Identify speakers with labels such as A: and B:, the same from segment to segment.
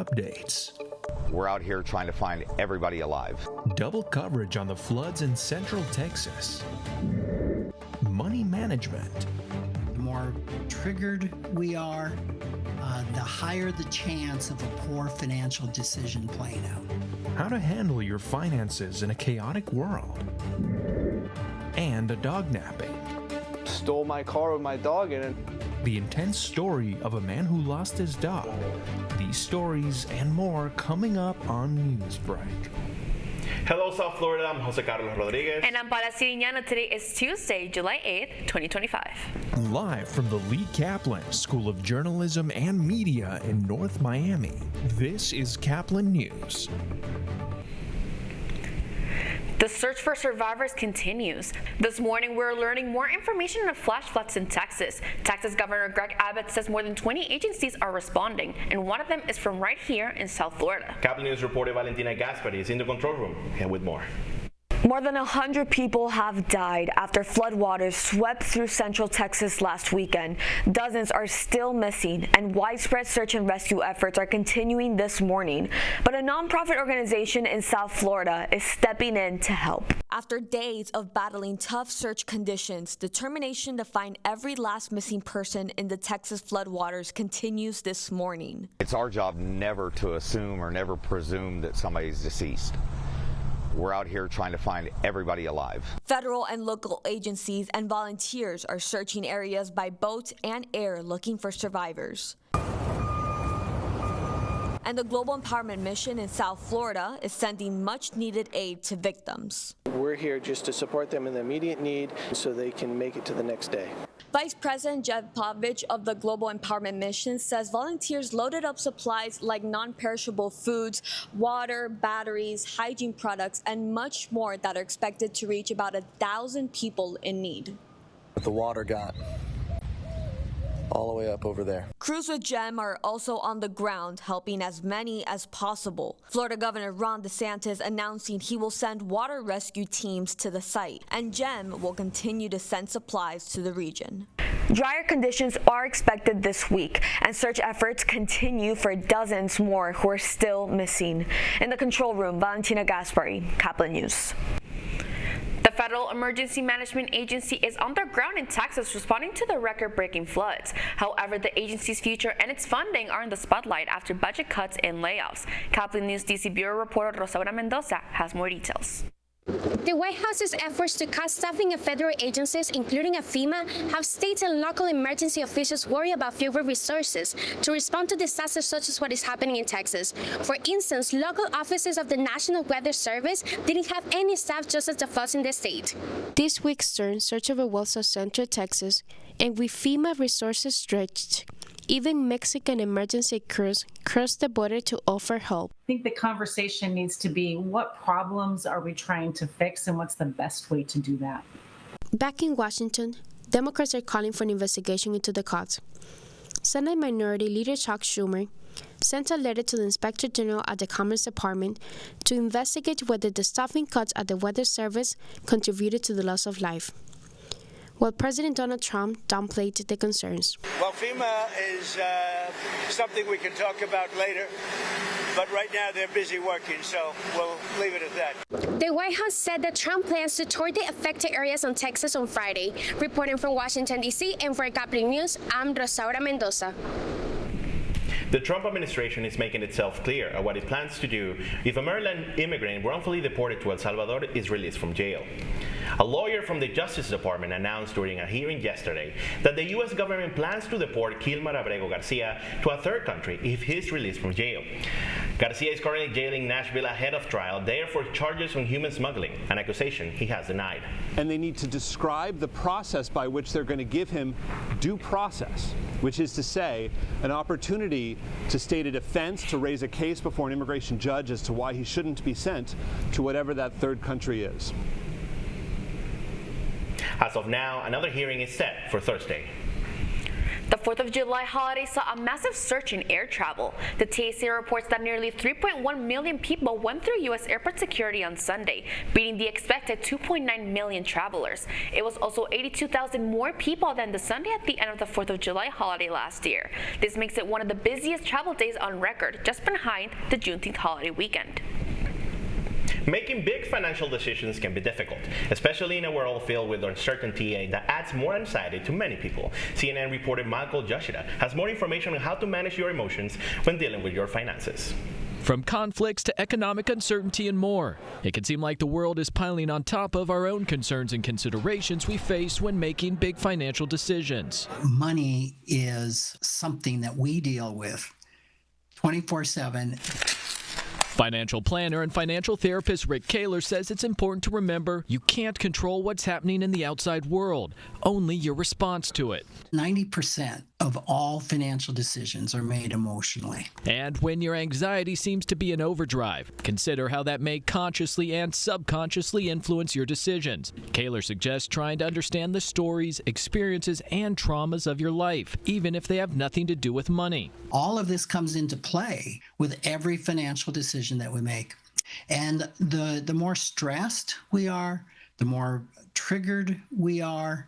A: updates.
B: We're out here trying to find everybody alive.
A: Double coverage on the floods in Central Texas. Money management.
C: The more triggered we are, the higher the chance of a poor financial decision playing out.
A: How to handle your finances in a chaotic world. And a dog napping.
D: Stole my car with my dog in it.
A: The intense story of a man who lost his dog. These stories and more coming up on Newsbreak.
E: Hello, South Florida. I'm Jose Carlos Rodriguez.
F: And I'm Paula Sirignano. Today is Tuesday, July 8th, 2025.
A: Live from the Lee Caplin School of Journalism and Media in North Miami, this is Caplin News.
F: The search for survivors continues. This morning, we're learning more information on the flash floods in Texas. Texas Governor Greg Abbott says more than 20 agencies are responding, and one of them is from right here in South Florida.
E: Caplin News reporter Valentina Gaspari is in the control room and with more.
F: More than 100 people have died after floodwaters swept through central Texas last weekend. Dozens are still missing, and widespread search and rescue efforts are continuing this morning. But a nonprofit organization in South Florida is stepping in to help. After days of battling tough search conditions, determination to find every last missing person in the Texas floodwaters continues this morning.
B: It's our job never to assume or never presume that somebody's deceased. We're out here trying to find everybody alive.
F: Federal and local agencies and volunteers are searching areas by boat and air looking for survivors. And the Global Empowerment Mission in South Florida is sending much-needed aid to victims.
D: We're here just to support them in the immediate need so they can make it to the next day.
F: Vice President Jeff Povich of the Global Empowerment Mission says volunteers loaded up supplies like non-perishable foods, water, batteries, hygiene products, and much more that are expected to reach about 1,000 people in need.
G: The water got all the way up over there.
F: Crews with GEM are also on the ground, helping as many as possible. Florida Governor Ron DeSantis announcing he will send water rescue teams to the site, and GEM will continue to send supplies to the region. Drier conditions are expected this week, and search efforts continue for dozens more who are still missing. In the control room, Valentina Gaspari, Caplin News. The Federal Emergency Management Agency is on the ground in Texas responding to the record-breaking floods. However, the agency's future and its funding are in the spotlight after budget cuts and layoffs. Caplin News DC Bureau reporter Rosaura Mendoza has more details.
H: The White House's efforts to cut staffing of federal agencies, including FEMA, have state and local emergency officials worry about fewer resources to respond to disasters such as what is happening in Texas. For instance, local offices of the National Weather Service didn't have any staff just as the floods in the state.
I: This week's storm surged over wells of central Texas, and with FEMA resources stretched, even Mexican emergency crews crossed the border to offer help.
J: I think the conversation needs to be what problems are we trying to fix and what's the best way to do that?
I: Back in Washington, Democrats are calling for an investigation into the cuts. Senate Minority Leader Chuck Schumer sent a letter to the Inspector General at the Commerce Department to investigate whether the staffing cuts at the Weather Service contributed to the loss of life, while President Donald Trump downplayed the concerns.
K: Well, FEMA is something we can talk about later, but right now they're busy working, so we'll leave it at that.
H: The White House said that Trump plans to tour the affected areas on Texas on Friday. Reporting from Washington, D.C. and for Caplin News, I'm Rosaura Mendoza.
E: The Trump administration is making itself clear of what it plans to do if a Maryland immigrant wrongfully deported to El Salvador is released from jail. A lawyer from the Justice Department announced during a hearing yesterday that the U.S. government plans to deport Kilmar Abrego Garcia to a third country if he's released from jail. Garcia is currently jailing Nashville ahead of trial, there for charges on human smuggling, an accusation he has denied.
L: And they need to describe the process by which they're going to give him due process, which is to say, an opportunity to state a defense, to raise a case before an immigration judge as to why he shouldn't be sent to whatever that third country is.
E: As of now, another hearing is set for Thursday.
M: The 4th of July holiday saw a massive surge in air travel. The TSA reports that nearly 3.1 million people went through U.S. airport security on Sunday, beating the expected 2.9 million travelers. It was also 82,000 more people than the Sunday at the end of the 4th of July holiday last year. This makes it one of the busiest travel days on record, just behind the Juneteenth holiday weekend.
E: Making big financial decisions can be difficult, especially in a world filled with uncertainty that adds more anxiety to many people. CNN reporter Michael Yoshida has more information on how to manage your emotions when dealing with your finances.
N: From conflicts to economic uncertainty and more, it can seem like the world is piling on top of our own concerns and considerations we face when making big financial decisions.
C: Money is something that we deal with 24/7.
N: Financial planner and financial therapist Rick Kaler says it's important to remember you can't control what's happening in the outside world, only your response to it.
C: 90% of all financial decisions are made emotionally.
N: And when your anxiety seems to be in overdrive, consider how that may consciously and subconsciously influence your decisions. Kaler suggests trying to understand the stories, experiences, and traumas of your life, even if they have nothing to do with money.
C: All of this comes into play with every financial decision that we make. And the more stressed we are, the more triggered we are,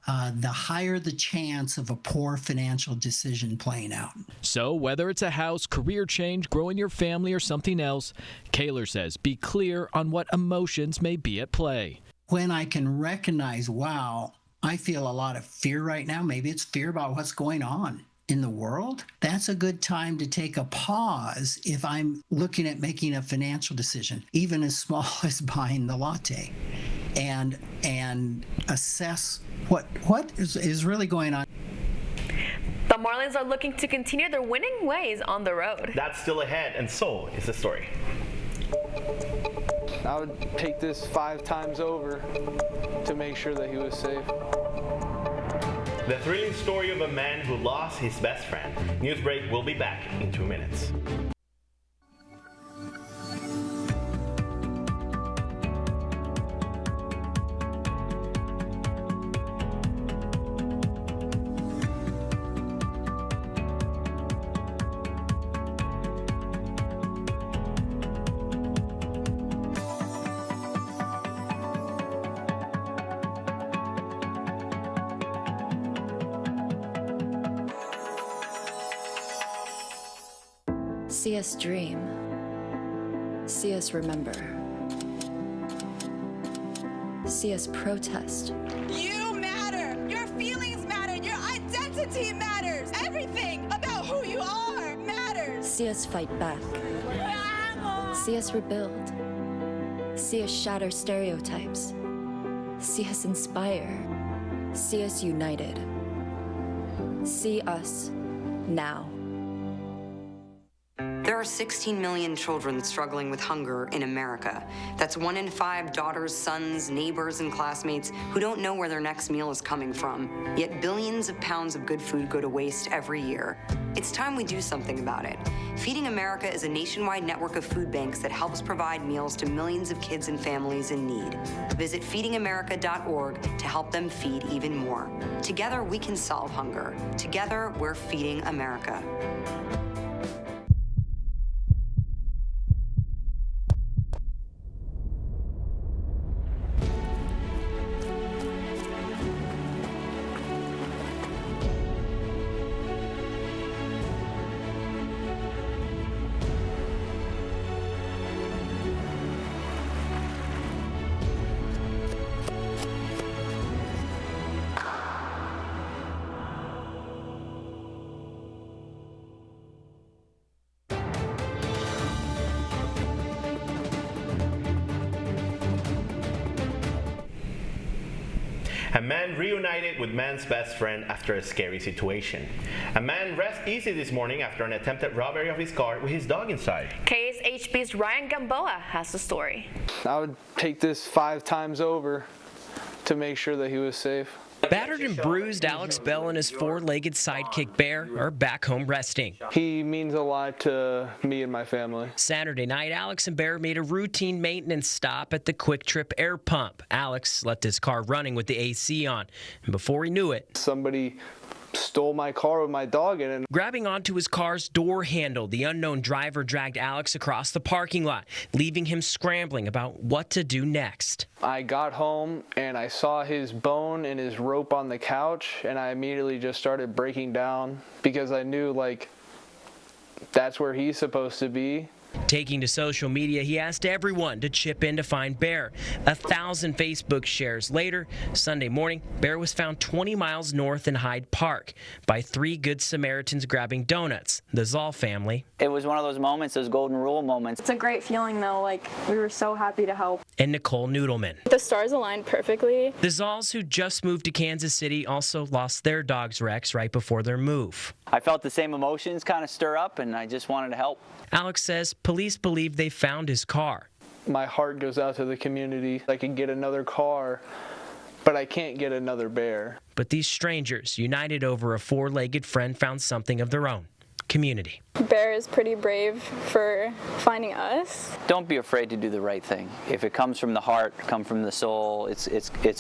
C: the higher the chance of a poor financial decision playing out.
N: So whether it's a house, career change, growing your family, or something else, Kaler says be clear on what emotions may be at play.
C: When I can recognize, wow, I feel a lot of fear right now, maybe it's fear about what's going on in the world, that's a good time to take a pause if I'm looking at making a financial decision, even as small as buying the latte, and assess what is really going on.
M: The Marlins are looking to continue their winning ways on the road.
E: That's still ahead, and so is the story.
O: I would take this 5 times over to make sure that he was safe.
E: The thrilling story of a man who lost his best friend. Newsbreak will be back in 2 minutes.
P: See us dream. See us remember. See us protest.
Q: You matter. Your feelings matter. Your identity matters. Everything about who you are matters.
P: See us fight back. See us rebuild. See us shatter stereotypes. See us inspire. See us united. See us now.
R: There are 16 million children struggling with hunger in America. That's 1 in 5 daughters, sons, neighbors, and classmates who don't know where their next meal is coming from. Yet billions of pounds of good food go to waste every year. It's time we do something about it. Feeding America is a nationwide network of food banks that helps provide meals to millions of kids and families in need. Visit feedingamerica.org to help them feed even more. Together, we can solve hunger. Together, we're feeding America.
E: A man reunited with man's best friend after a scary situation. A man rests easy this morning after an attempted robbery of his car with his dog inside.
M: KSHP's Ryan Gamboa has the story.
O: I would take this 5 times over to make sure that he was safe.
S: Battered and bruised, Alex Bell and his 4-legged sidekick Bear are back home resting.
O: He means a lot to me and my family.
S: Saturday night, Alex and Bear made a routine maintenance stop at the Quick Trip air pump. Alex left his car running with the AC on, and before he knew it,
O: somebody stole my car with my dog in it.
S: Grabbing onto his car's door handle, the unknown driver dragged Alex across the parking lot, leaving him scrambling about what to do next.
O: I got home and I saw his bone and his rope on the couch, and I immediately just started breaking down because I knew, like, that's where he's supposed to be.
S: Taking to social media, he asked everyone to chip in to find Bear. 1,000 Facebook shares later, Sunday morning, Bear was found 20 miles north in Hyde Park by 3 Good Samaritans grabbing donuts, the Zoll family.
T: It was one of those moments, those golden rule moments.
U: It's a great feeling, though. Like, we were so happy to help.
S: And Nicole Noodleman.
U: The stars aligned perfectly.
S: The Zolls, who just moved to Kansas City, also lost their dogs Rex right before their move.
T: I felt the same emotions kind of stir up, and I just wanted to help.
S: Alex says police believe they found his car.
O: My heart goes out to the community. I can get another car, but I can't get another bear.
S: But these strangers, united over a 4-legged friend, found something of their own: community.
U: Bear is pretty brave for finding us.
T: Don't be afraid to do the right thing. If it comes from the heart, come from the soul, it's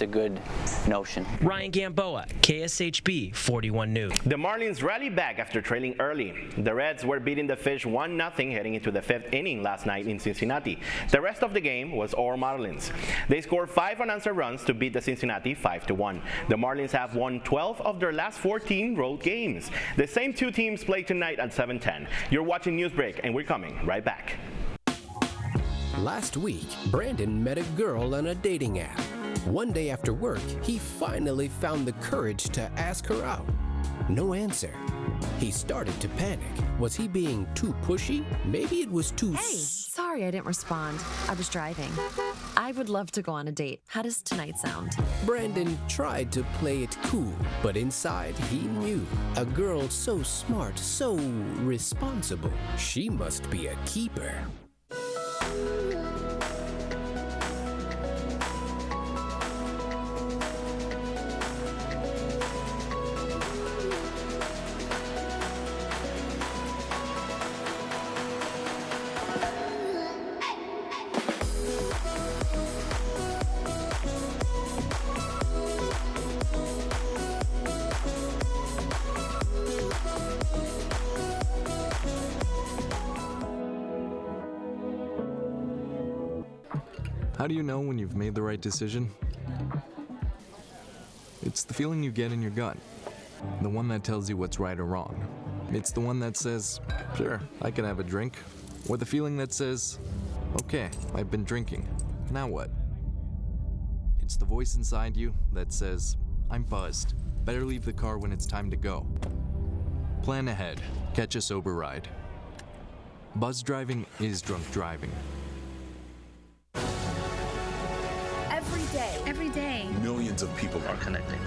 T: a good notion.
S: Ryan Gamboa, KSHB 41 News.
E: The Marlins rallied back after trailing early. The Reds were beating the Fish 1-0 heading into the 5th inning last night in Cincinnati. The rest of the game was all Marlins. They scored 5 unanswered runs to beat the Cincinnati 5-1. The Marlins have won 12 of their last 14 road games. The same 2 teams play tonight at 7:10. You're watching Newsbreak, and we're coming right back.
V: Last week, Brandon met a girl on a dating app. One day after work, he finally found the courage to ask her out. No answer. He started to panic. Was he being too pushy? Maybe it was too...
P: Hey, sorry I didn't respond. I was driving. I would love to go on a date. How does tonight sound?
V: Brandon tried to play it cool, but inside he knew. A girl so smart, so responsible. She must be a keeper.
W: How do you know when you've made the right decision? It's the feeling you get in your gut. The one that tells you what's right or wrong. It's the one that says, sure, I can have a drink. Or the feeling that says, okay, I've been drinking. Now what? It's the voice inside you that says, I'm buzzed. Better leave the car when it's time to go. Plan ahead. Catch a sober ride. Buzz driving is drunk driving.
X: Every day,
Y: millions of people are connecting.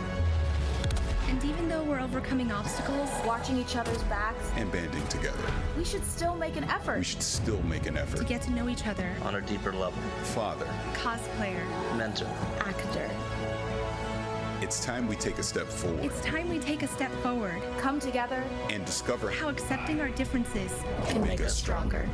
X: And even though we're overcoming obstacles,
Q: watching each other's backs,
Y: and banding together,
Q: we should still make an effort.
Y: We should still make an effort
X: to get to know each other
Y: on a deeper level. Father,
X: cosplayer,
Y: mentor,
X: actor.
Y: It's time we take a step forward.
X: It's time we take a step forward.
Q: Come together
Y: and discover
X: how accepting our differences
Y: can make us stronger.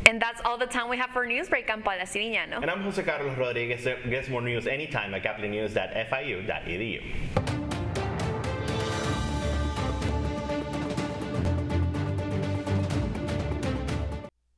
M: And that's all the time we have for Newsbreak. I'm Paula Siriñano.
E: And I'm Jose Carlos Rodriguez. Get more news anytime at caplinnews.fiu.edu.